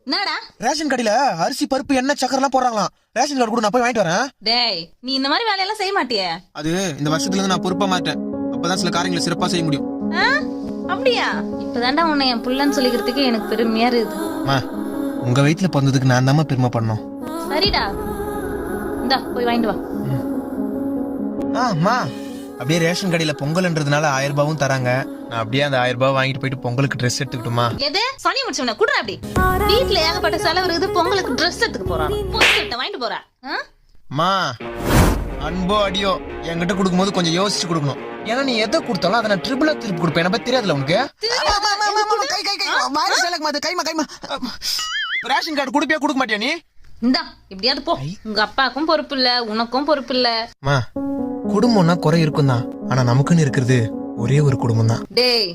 என்னடா ரேஷன் கடையில அரிசி பருப்பு எண்ணெய் சக்கரை எல்லாம் போடுறாங்களாம். ரேஷன் கார்டு கூட நான் போய் வாங்கிட்டு வரேன். டேய் நீ இந்த மாதிரி வேலையெல்லாம் செய்ய மாட்டியே? அது இந்த வருஷத்துல இருந்து நான் பொறுப்பா மாட்டேன். அப்பதான் சில காரியங்களை சிறப்பா செய்ய முடியும். அப்படியா? இப்பதான்டா உன்னை என் புள்ளன்னு சொல்லிக்கிறதுக்கு எனக்கு பெருமையா இருக்குது. உங்க வயித்துல பிறந்ததுக்கு நான் தான் பெருமை பண்ணோம். சரிடா, இந்தா போய் வாங்கிட்டு வா. அம்மா, அப்படியே ரேஷன் கடையில பொங்கல்ன்றதுனால 1000 ரூபாயும் தராங்க. நான் அப்படியே அந்த 1000 ரூபாய் வாங்கிட்டு போயிட்டு பொங்கலுக்கு ட்ரெஸ் எடுத்துக்கிட்டுமா? எது சனி முடிச்சவன குடுற அப்படி. வீட்டுல ஏகப்பட்ட செலவு இருக்குது, பொங்கலுக்கு ட்ரெஸ் எடுத்துக்க போறான். வாங்கிட்டு போறா. மா, அன்போ அடியோ என்கிட்ட கொடுக்கும்போது கொஞ்சம் யோசிச்சு கொடுக்கணும். ஏன்னா நீ எதை கொடுத்தாலும் அதை நான் ட்ரிபிளா திருப்பி கொடுப்பேன். என்ன பத்தி தெரியாதுல உனக்கு? ரேஷன் கார்டு கொடுப்பியா கொடுக்க மாட்டியா நீ? இந்தா இப்படியாவது போ. உங்க அப்பாக்கும் பொறுப்பு இல்ல, உனக்கும் பொறுப்பு இல்ல. குடும்பம்னா குறை இருக்கும் தான், ஆனா நமக்குன்னு இருக்கிறது ஒரே ஒரு குடும்பம் தான். டேய்